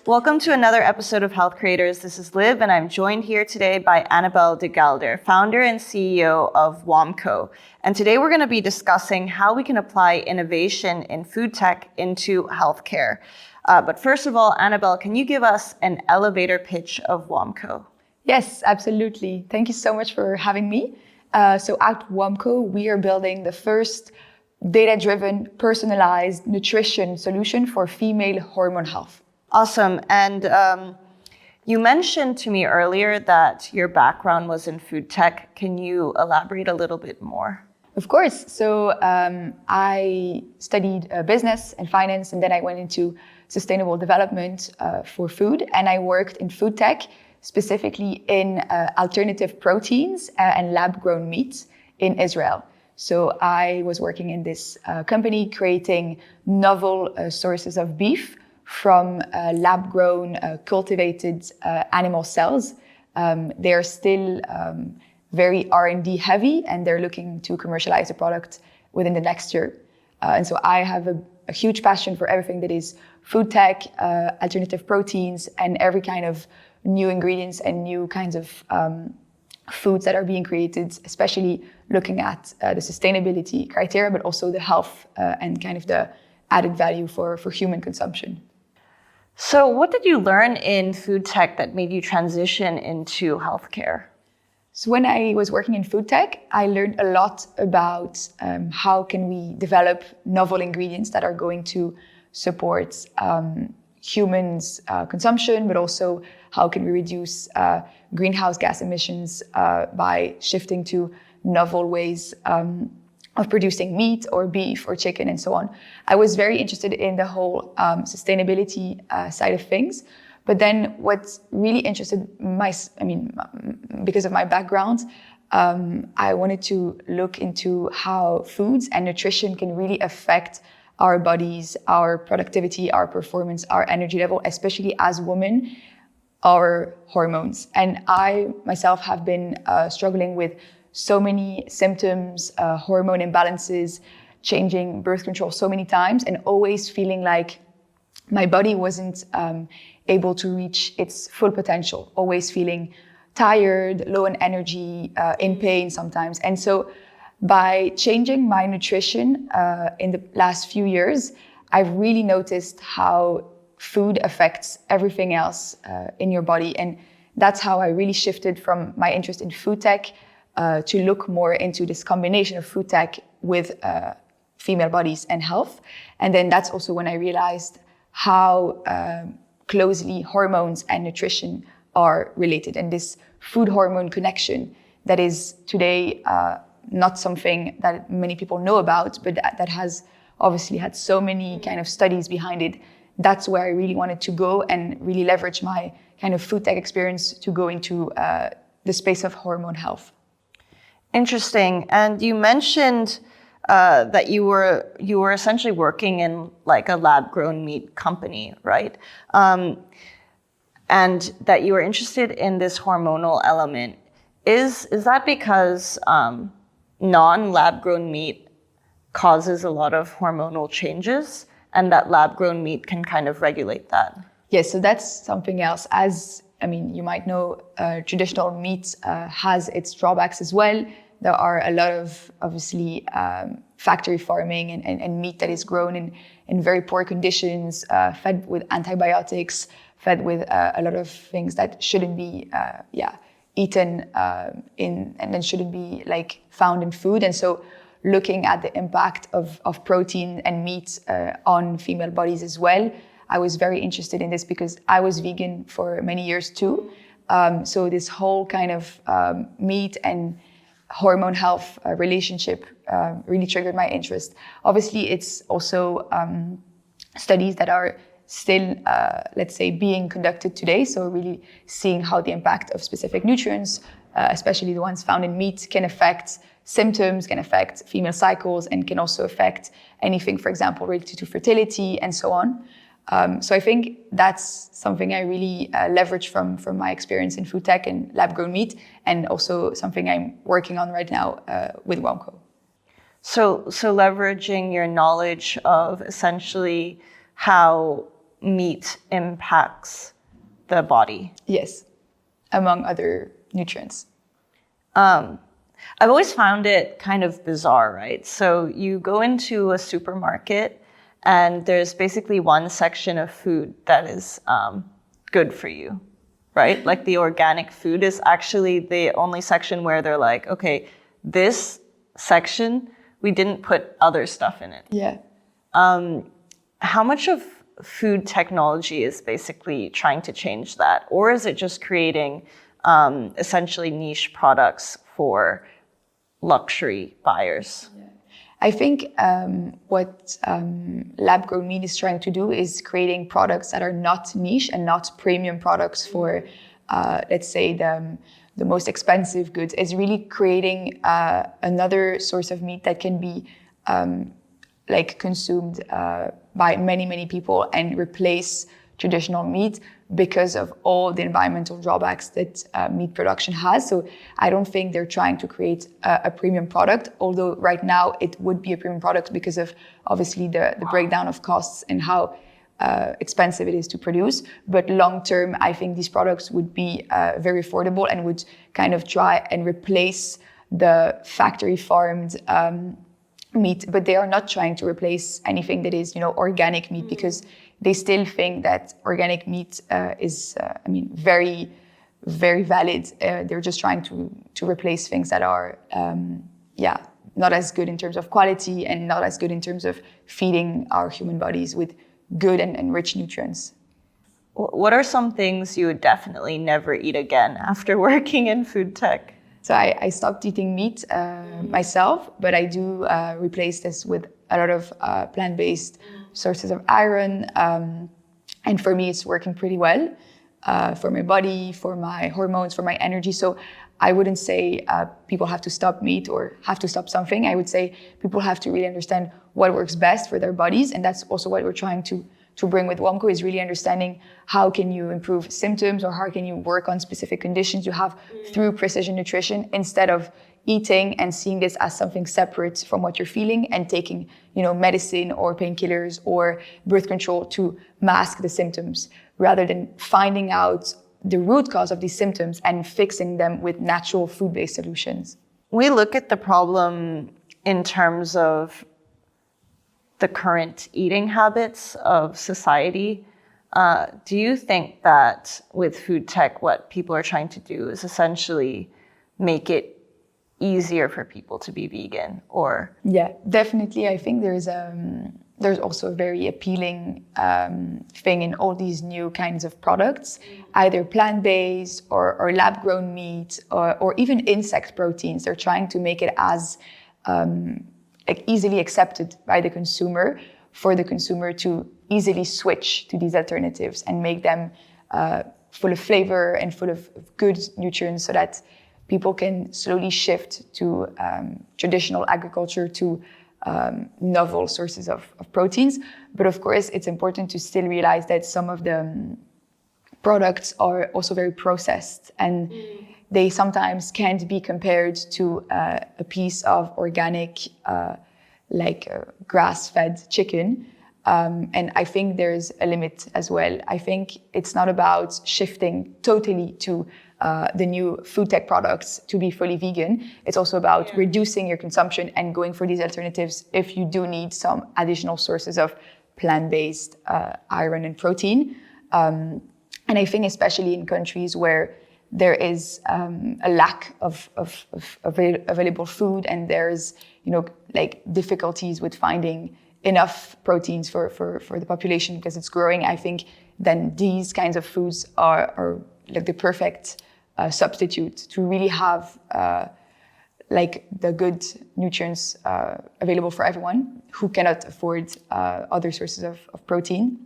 Welcome to another episode of Health Creators. This is Liv, and I'm joined here today by Annabel de Gheldere, founder and CEO of WOMCO. And today we're going to be discussing how we can apply innovation in food tech into healthcare. But first of all, Annabel, can you give us an elevator pitch of WOMCO? Yes, absolutely. Thank you so much for having me. So at WOMCO, we are building the first data-driven, personalized nutrition solution for female hormone health. Awesome. And you mentioned to me earlier that your background was in food tech. Can you elaborate a little bit more? Of course. So I studied business and finance, and then I went into sustainable development for food. And I worked in food tech, specifically in alternative proteins and lab-grown meats in Israel. So I was working in this company creating novel sources of beef from lab-grown, cultivated animal cells. They are still very R&D heavy, and they're looking to commercialize the product within the next year. And so I have a huge passion for everything that is food tech, alternative proteins, and every kind of new ingredients and new kinds of foods that are being created, especially looking at the sustainability criteria, but also the health and kind of the added value for human consumption. So what did you learn in food tech that made you transition into healthcare? So when I was working in food tech, I learned a lot about how can we develop novel ingredients that are going to support humans' consumption, but also how can we reduce greenhouse gas emissions by shifting to novel ways of producing meat or beef or chicken and so on. I was very interested in the whole sustainability side of things. But then what really interested because of my background, I wanted to look into how foods and nutrition can really affect our bodies, our productivity, our performance, our energy level, especially as women, our hormones. And I myself have been struggling with so many symptoms, hormone imbalances, changing birth control so many times, and always feeling like my body wasn't able to reach its full potential, always feeling tired, low in energy, in pain sometimes. And so by changing my nutrition in the last few years, I've really noticed how food affects everything else in your body. And that's how I really shifted from my interest in food tech to look more into this combination of food tech with female bodies and health. And then that's also when I realized how closely hormones and nutrition are related. And this food hormone connection that is today not something that many people know about, but that has obviously had so many kind of studies behind it. That's where I really wanted to go and really leverage my kind of food tech experience to go into the space of hormone health. Interesting. And you mentioned that you were essentially working in like a lab-grown meat company, right? And that you were interested in this hormonal element. Is that because non-lab-grown meat causes a lot of hormonal changes, and that lab-grown meat can kind of regulate that? Yes, so that's something else. You might know, traditional meat has its drawbacks as well. There are a lot of, obviously, factory farming and meat that is grown in very poor conditions, fed with antibiotics, fed with a lot of things that shouldn't be eaten and then shouldn't be like found in food. And so looking at the impact of protein and meat on female bodies as well, I was very interested in this because I was vegan for many years too. So this whole kind of meat and hormone health relationship really triggered my interest. Obviously, it's also studies that are still, let's say, being conducted today. So really seeing how the impact of specific nutrients, especially the ones found in meat, can affect symptoms, can affect female cycles, and can also affect anything, for example, related to fertility and so on. So I think that's something I really leverage from my experience in food tech and lab-grown meat, and also something I'm working on right now with WOMCO. So leveraging your knowledge of essentially how meat impacts the body. Yes, among other nutrients. I've always found it kind of bizarre, right? So you go into a supermarket and there's basically one section of food that is good for you, right? Like the organic food is actually the only section where they're like, okay, this section, we didn't put other stuff in it. Yeah. How much of food technology is basically trying to change that? Or is it just creating essentially niche products for luxury buyers? I think what lab-grown meat is trying to do is creating products that are not niche and not premium products for, let's say, the most expensive goods. It's really creating another source of meat that can be consumed by many, many people and replace traditional meat because of all the environmental drawbacks that meat production has. So I don't think they're trying to create a premium product, although right now it would be a premium product because of obviously the breakdown of costs and how expensive it is to produce. But long term, I think these products would be very affordable and would kind of try and replace the factory farmed meat, but they are not trying to replace anything that is, organic meat, because they still think that organic meat is, very, very valid. They're just trying to replace things that are, not as good in terms of quality and not as good in terms of feeding our human bodies with good and rich nutrients. What are some things you would definitely never eat again after working in food tech? So I stopped eating meat myself, but I do replace this with a lot of plant-based sources of iron. And for me, it's working pretty well for my body, for my hormones, for my energy. So I wouldn't say people have to stop meat or have to stop something. I would say people have to really understand what works best for their bodies. And that's also what we're trying to bring with WOMCO, is really understanding how can you improve symptoms or how can you work on specific conditions you have through precision nutrition, instead of eating and seeing this as something separate from what you're feeling and taking, medicine or painkillers or birth control to mask the symptoms, rather than finding out the root cause of these symptoms and fixing them with natural food-based solutions. We look at the problem in terms of the current eating habits of society. Do you think that with food tech, what people are trying to do is essentially make it easier for people to be vegan? Or yeah, definitely. I think there's also a very appealing thing in all these new kinds of products, either plant-based or lab-grown meat or even insect proteins. They're trying to make it as easily accepted by the consumer, for the consumer to easily switch to these alternatives and make them full of flavor and full of good nutrients, so that people can slowly shift to traditional agriculture, to novel sources of proteins. But of course, it's important to still realize that some of the products are also very processed, and they sometimes can't be compared to a piece of organic, grass-fed chicken. And I think there's a limit as well. I think it's not about shifting totally to the new food tech products to be fully vegan. It's also about reducing your consumption and going for these alternatives if you do need some additional sources of plant-based iron and protein. And I think especially in countries where there is a lack of available food, and there's difficulties with finding enough proteins for the population because it's growing, I think then these kinds of foods are like the perfect substitute to really have the good nutrients available for everyone who cannot afford other sources of protein.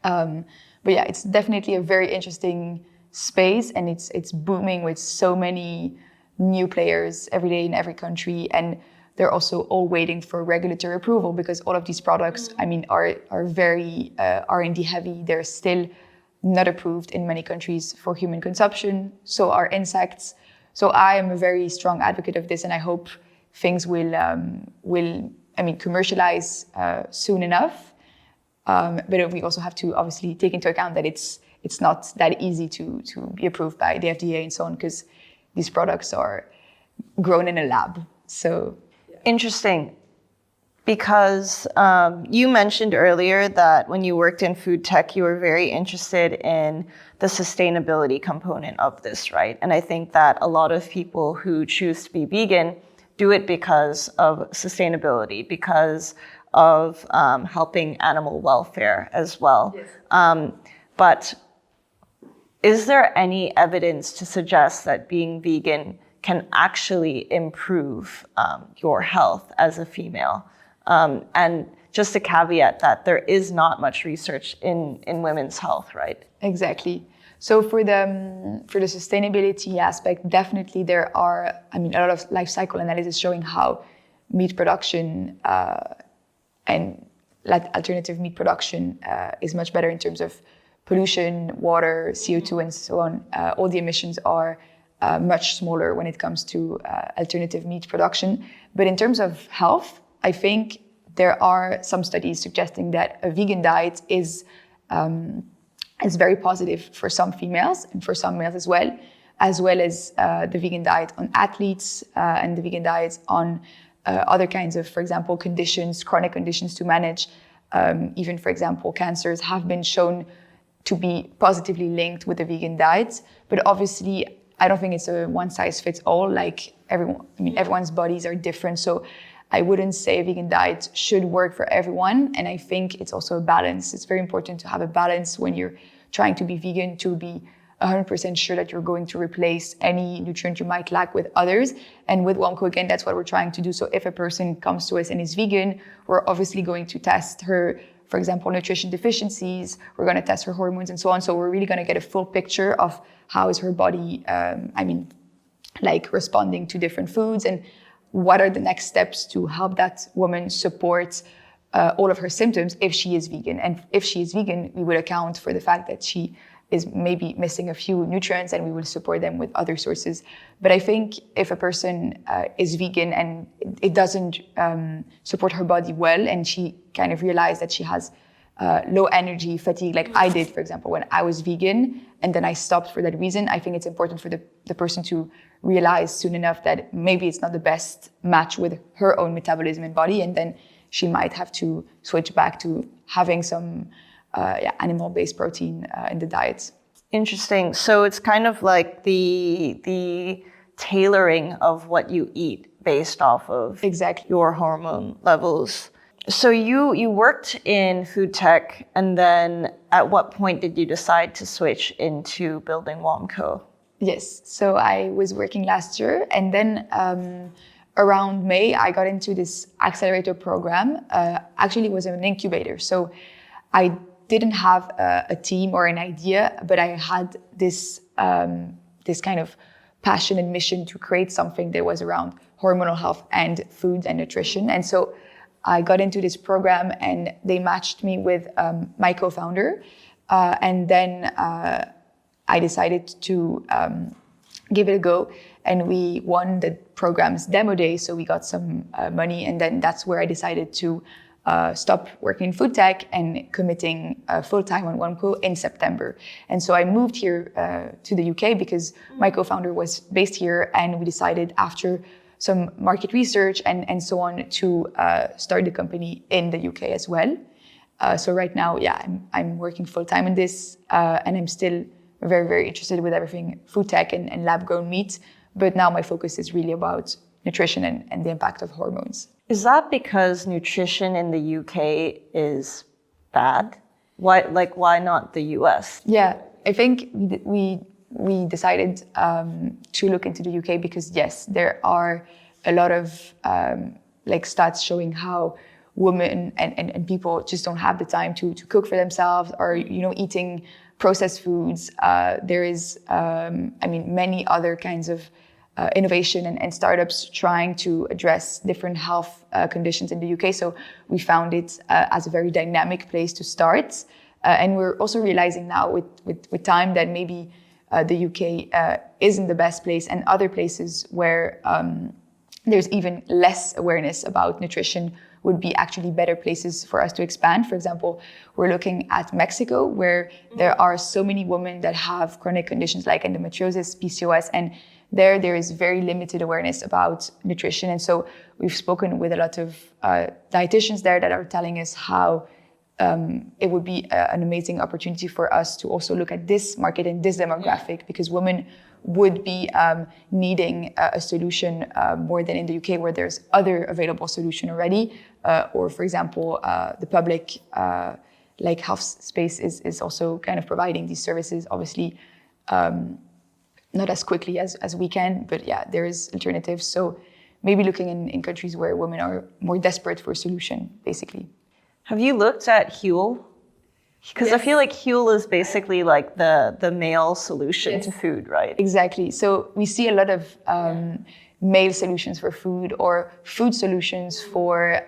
But yeah, it's definitely a very interesting space, and it's booming with so many new players every day in every country, and they're also all waiting for regulatory approval because all of these products, are very R&D heavy. They're still not approved in many countries for human consumption. So are insects. So I am a very strong advocate of this, and I hope things will commercialize soon enough. But we also have to obviously take into account that it's not that easy to be approved by the FDA and so on, because these products are grown in a lab. So interesting. Because you mentioned earlier that when you worked in food tech, you were very interested in the sustainability component of this, right? And I think that a lot of people who choose to be vegan do it because of sustainability, because of helping animal welfare as well. Yes. But is there any evidence to suggest that being vegan can actually improve your health as a female? And just a caveat that there is not much research in women's health, right? Exactly. So for the sustainability aspect, definitely there are, a lot of life cycle analysis showing how meat production and alternative meat production is much better in terms of pollution, water, CO2, and so on. All the emissions are much smaller when it comes to alternative meat production. But in terms of health, I think there are some studies suggesting that a vegan diet is very positive for some females and for some males as well as the vegan diet on athletes and the vegan diet on other kinds of, for example, conditions, chronic conditions to manage. Even, for example, cancers have been shown to be positively linked with the vegan diet. But obviously, I don't think it's a one-size-fits-all. Like everyone's bodies are different. So I wouldn't say a vegan diet should work for everyone. And I think it's also a balance. It's very important to have a balance when you're trying to be vegan, to be 100% sure that you're going to replace any nutrient you might lack with others. And with WOMCO, again, that's what we're trying to do. So if a person comes to us and is vegan, we're obviously going to test her, for example, nutrition deficiencies. We're going to test her hormones and so on. So we're really going to get a full picture of how is her body, responding to different foods, and what are the next steps to help that woman support all of her symptoms if she is vegan. And if she is vegan, we would account for the fact that she is maybe missing a few nutrients, and we will support them with other sources. But I think if a person is vegan and it doesn't support her body well, and she kind of realized that she has low energy, fatigue, like I did, for example, when I was vegan, and then I stopped for that reason, I think it's important for the person to realize soon enough that maybe it's not the best match with her own metabolism and body, and then she might have to switch back to having some animal-based protein in the diet. Interesting. So it's kind of like the tailoring of what you eat based off of exactly your hormone levels. So you worked in food tech, and then at what point did you decide to switch into building WOMCO? Yes. So I was working last year, and then around May, I got into this accelerator program. Actually, it was an incubator. So I didn't have a team or an idea, but I had this kind of passion and mission to create something that was around hormonal health and food and nutrition. And so I got into this program, and they matched me with my co-founder. And then I decided to give it a go. And we won the program's demo day, so we got some money. And then that's where I decided to stop working in food tech and committing full-time on WOMCO in September. And so I moved here to the UK because my co-founder was based here, and we decided after some market research and so on to start the company in the UK as well. So right now, I'm working full-time in this, and I'm still very, very interested with everything food tech and lab-grown meat. But now my focus is really about nutrition and the impact of hormones. Is that because nutrition in the UK is bad? Why not the US? Yeah, I think we decided to look into the UK because yes, there are a lot of stats showing how women and people just don't have the time to cook for themselves, or eating processed foods. There is many other kinds of innovation and startups trying to address different health conditions in the UK. So we found it as a very dynamic place to start. And we're also realizing now with time that maybe the UK isn't the best place, and other places where there's even less awareness about nutrition would be actually better places for us to expand. For example, we're looking at Mexico, where there are so many women that have chronic conditions like endometriosis, PCOS, and there is very limited awareness about nutrition. And so we've spoken with a lot of dietitians there that are telling us how it would be an amazing opportunity for us to also look at this market and this demographic, because women would be needing a solution more than in the UK, where there's other available solution already. Or for example, the public like health space is also kind of providing these services, obviously not as quickly as we can, but yeah, there is alternatives. So maybe looking in countries where women are more desperate for a solution, basically. Have you looked at Huel? Because I feel like Huel is basically like the male solution to food, right? Exactly. So we see a lot of male solutions for food, or food solutions for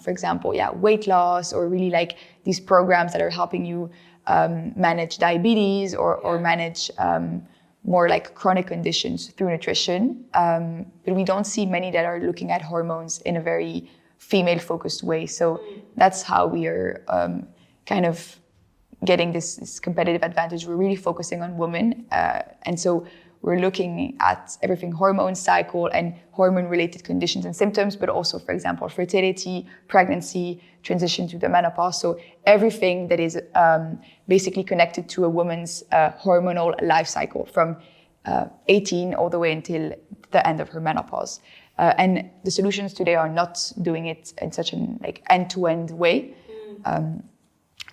example, weight loss, or really like these programs that are helping you manage diabetes or manage more like chronic conditions through nutrition. But we don't see many that are looking at hormones in a very female-focused way. So that's how we are kind of getting this competitive advantage. We're really focusing on women. And so we're looking at everything hormone cycle and hormone-related conditions and symptoms, but also, for example, fertility, pregnancy, transition to the menopause. So everything that is basically connected to a woman's hormonal life cycle from 18 all the way until the end of her menopause. And the solutions today are not doing it in such an like end-to-end way.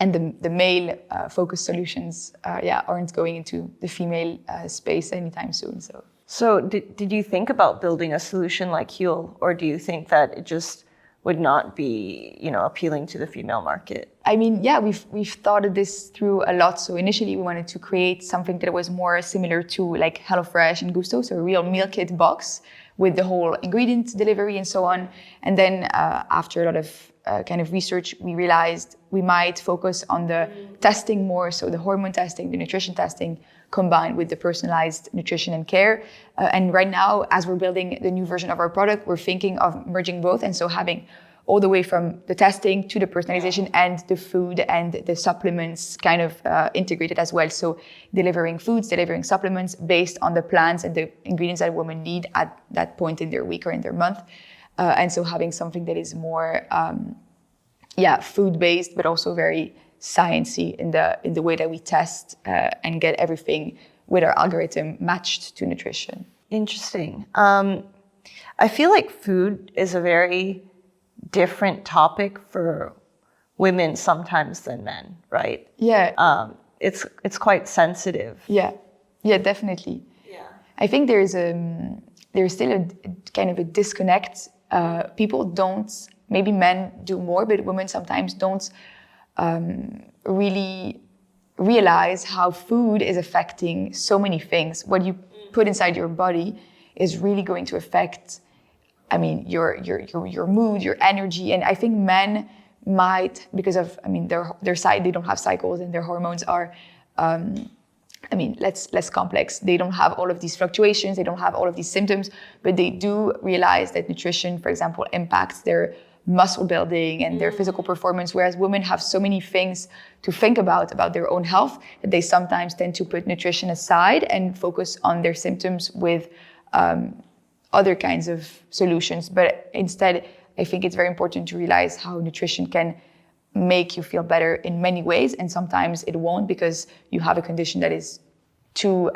And the male focused solutions, aren't going into the female space anytime soon. So did you think about building a solution like Huel, or do you think that it just would not be, appealing to the female market? I mean, we've thought of this through a lot. So initially we wanted to create something that was more similar to like HelloFresh and Gusto, so a real meal kit box with the whole ingredient delivery and so on. And then after a lot of kind of research, we realized we might focus on the testing more, so the hormone testing, the nutrition testing, combined with the personalized nutrition and care. And right now, as we're building the new version of our product, we're thinking of merging both. And so having all the way from the testing to the personalization and the food and the supplements kind of integrated as well. So delivering foods, delivering supplements based on the plans and the ingredients that women need at that point in their week or in their month. And so having something that is more, food-based, but also very sciencey in the way that we test and get everything with our algorithm matched to nutrition. Interesting. I feel like food is a very different topic for women sometimes than men, right? Yeah. It's quite sensitive. Yeah, definitely. Yeah. I think there's still a kind of a disconnect. People don't, maybe men do more, but women sometimes don't really realize how food is affecting so many things. What you put inside your body is really going to affect, your mood, your energy. And I think men might, because of, their side, they don't have cycles and their hormones are, less complex. They don't have all of these fluctuations, they don't have all of these symptoms, but they do realize that nutrition, for example, impacts their muscle building and their physical performance, whereas women have so many things to think about their own health that they sometimes tend to put nutrition aside and focus on their symptoms with other kinds of solutions. But instead, I think it's very important to realize how nutrition can make you feel better in many ways, and sometimes it won't because you have a condition that is too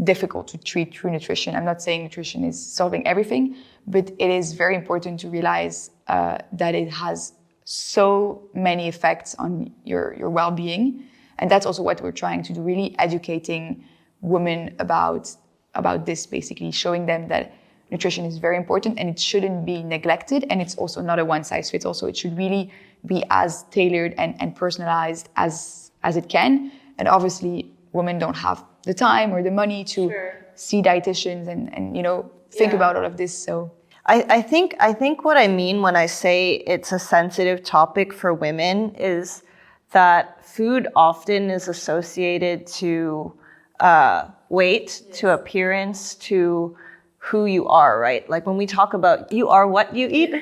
difficult to treat through nutrition. I'm not saying nutrition is solving everything, but it is very important to realize that it has so many effects on your well-being. And that's also what we're trying to do, really educating women about this, basically showing them that nutrition is very important and it shouldn't be neglected. And it's also not a one-size-fits-all. So it should really be as tailored and personalized as it can. And obviously, women don't have the time or the money to see dietitians and think about all of this. So I think what I mean when I say it's a sensitive topic for women is that food often is associated to weight, to appearance, to who you are, right? Like when we talk about you are what you eat,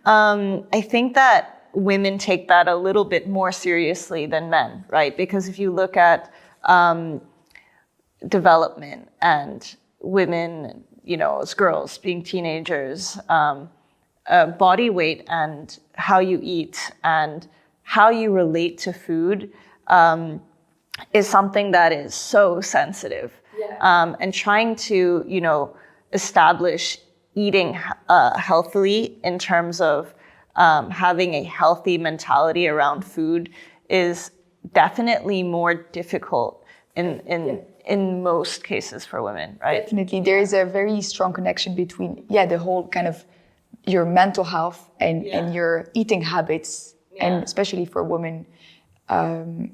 I think that women take that a little bit more seriously than men, right? Because if you look at development and women, as girls being teenagers, body weight and how you eat and how you relate to food is something that is so sensitive. Yeah. And trying to, establish eating healthily in terms of having a healthy mentality around food is definitely more difficult in most cases for women, right? Definitely. There is a very strong connection between, the whole kind of your mental health and your eating habits. Yeah. And especially for women,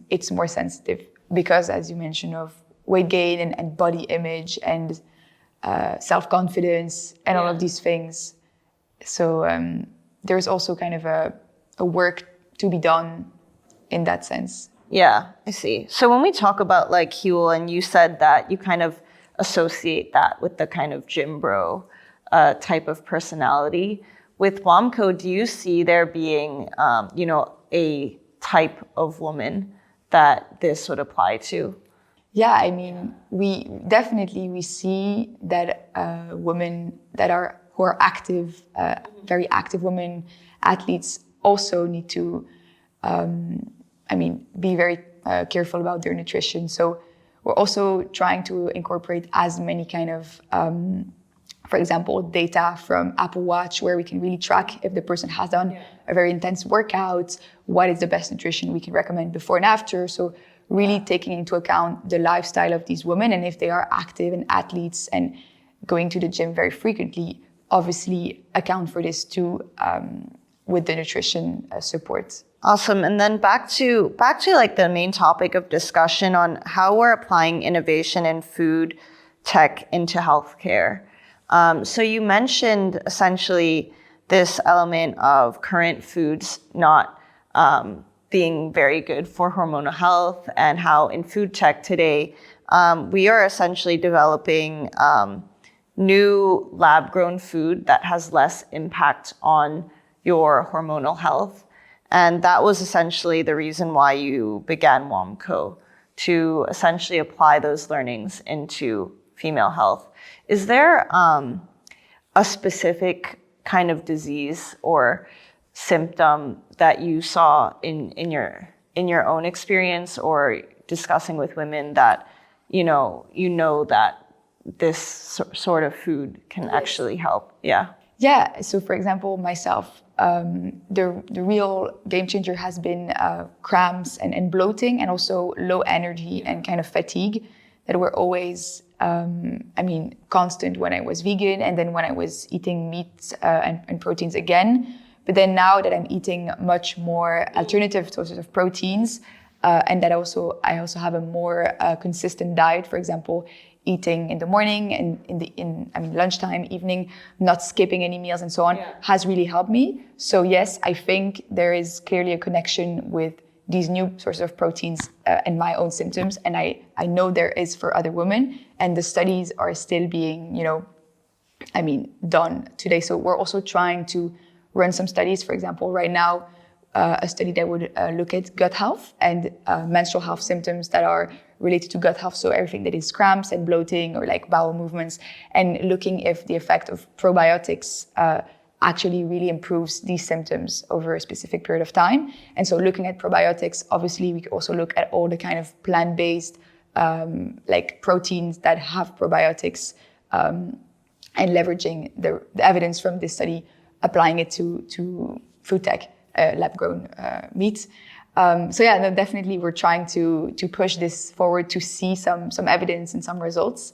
it's more sensitive because, as you mentioned, of weight gain and body image and self-confidence and all of these things. So there's also kind of a work to be done in that sense. Yeah, I see. So when we talk about like Huel, and you said that you kind of associate that with the kind of gym bro type of personality. With WOMCO, do you see there being, a type of woman that this would apply to? Yeah, I mean, we see that women who are active, very active women, athletes also need to, be very careful about their nutrition. So we're also trying to incorporate as many kind of, for example, data from Apple Watch, where we can really track if the person has done a very intense workout, what is the best nutrition we can recommend before and after. So really taking into account the lifestyle of these women, and if they are active and athletes and going to the gym very frequently, obviously account for this too with the nutrition support. Awesome. And then back to like the main topic of discussion on how we're applying innovation in food tech into healthcare. So you mentioned essentially this element of current foods not being very good for hormonal health, and how in food tech today, we are essentially developing new lab-grown food that has less impact on your hormonal health. And that was essentially the reason why you began WOMCO, to essentially apply those learnings into female health. Is there a specific kind of disease or symptom that you saw in your own experience or discussing with women that you know that this sort of food can actually help? Yeah. So for example, myself, the real game changer has been cramps and bloating, and also low energy and kind of fatigue that were always constant when I was vegan, and then when I was eating meat and proteins again. But then now that I'm eating much more alternative sources of proteins, and that I also have a more consistent diet, for example, eating in the morning and lunchtime, evening, not skipping any meals and so on, has really helped me. So yes, I think there is clearly a connection with these new sources of proteins and my own symptoms. And I know there is for other women, and the studies are still being, done today. So we're also trying to run some studies. For example, right now, a study that would look at gut health and menstrual health symptoms that are related to gut health. So everything that is cramps and bloating or like bowel movements, and looking if the effect of probiotics actually really improves these symptoms over a specific period of time. And so looking at probiotics, obviously we could also look at all the kind of plant-based like proteins that have probiotics, and leveraging the evidence from this study, applying it to food tech, lab-grown meat. Definitely we're trying to push this forward to see some evidence and some results.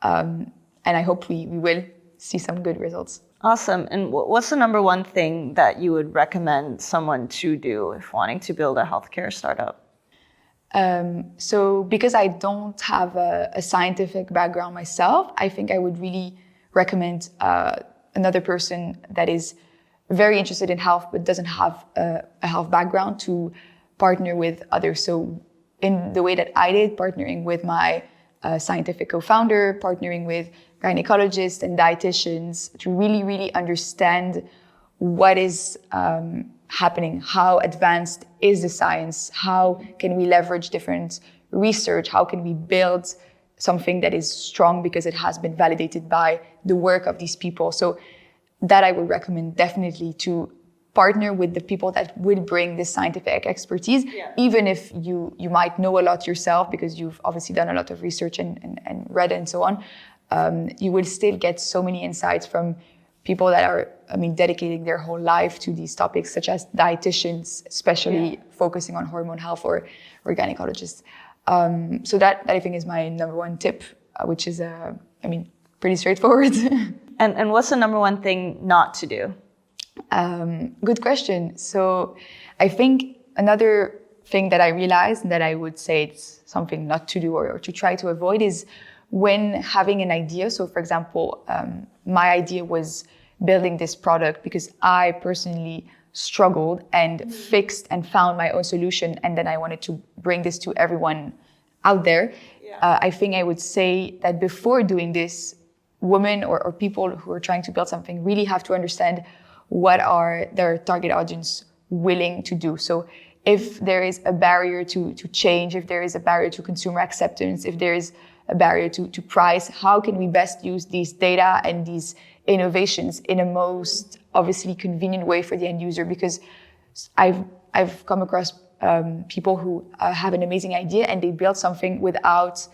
And I hope we will see some good results. Awesome. And what's the number one thing that you would recommend someone to do if wanting to build a healthcare startup? So because I don't have a scientific background myself, I think I would really recommend another person that is very interested in health but doesn't have a health background to partner with others. So in the way that I did, partnering with my scientific co-founder, partnering with gynecologists and dietitians to really, really understand what is happening, how advanced is the science, how can we leverage different research, how can we build something that is strong because it has been validated by the work of these people. So that I would recommend definitely, to partner with the people that would bring this scientific expertise, even if you might know a lot yourself because you've obviously done a lot of research and read and so on. You will still get so many insights from people that are, dedicating their whole life to these topics, such as dietitians, especially focusing on hormone health, or gynecologists. So that I think is my number one tip, which is, pretty straightforward. And what's the number one thing not to do? Good question. So I think another thing that I realized, and that I would say it's something not to do or to try to avoid, is when having an idea. So for example, my idea was building this product because I personally struggled and fixed and found my own solution, and then I wanted to bring this to everyone out there. I think I would say that before doing this, women or people who are trying to build something really have to understand what are their target audience willing to do. So if there is a barrier to change, if there is a barrier to consumer acceptance, if there is a barrier to price, how can we best use these data and these innovations in a most obviously convenient way for the end user? Because I've come across people who have an amazing idea and they build something without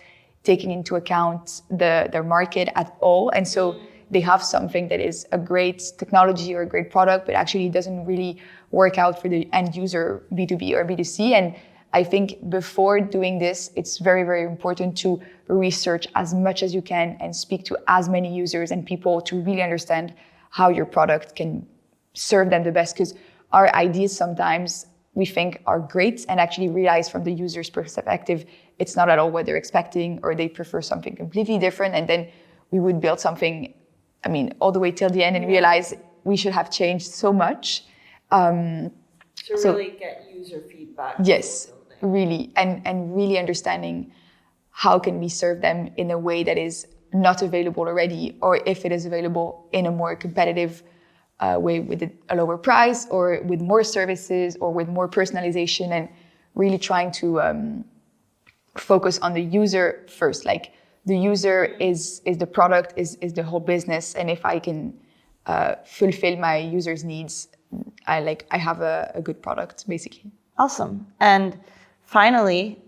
taking into account their market at all. And so they have something that is a great technology or a great product, but actually doesn't really work out for the end user, B2B or B2C. And I think before doing this, it's very, very important to research as much as you can and speak to as many users and people to really understand how your product can serve them the best. Because our ideas sometimes we think are great and actually realize from the user's perspective, it's not at all what they're expecting, or they prefer something completely different. And then we would build something, all the way till the end and realize we should have changed so much. To really get user feedback. Yes, really. And really understanding how can we serve them in a way that is not available already, or if it is available in a more competitive way with a lower price, or with more services, or with more personalization, and really trying to focus on the user first. Like, the user is the product, is the whole business. And if I can fulfill my user's needs, I have a good product, basically. Awesome. And finally,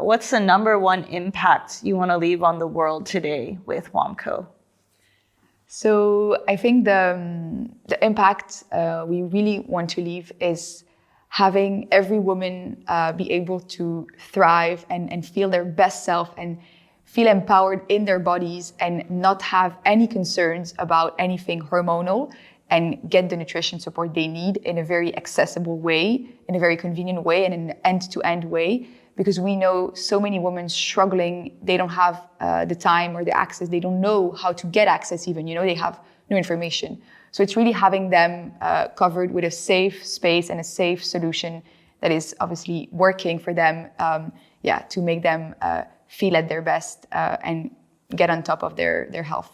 what's the number one impact you want to leave on the world today with WOMCO? So I think the impact we really want to leave is having every woman be able to thrive and feel their best self and feel empowered in their bodies and not have any concerns about anything hormonal, and get the nutrition support they need in a very accessible way, in a very convenient way, and in an end-to-end way. Because we know so many women struggling, they don't have the time or the access, they don't know how to get access even, they have no information. So it's really having them covered with a safe space and a safe solution that is obviously working for them, to make them feel at their best and get on top of their health.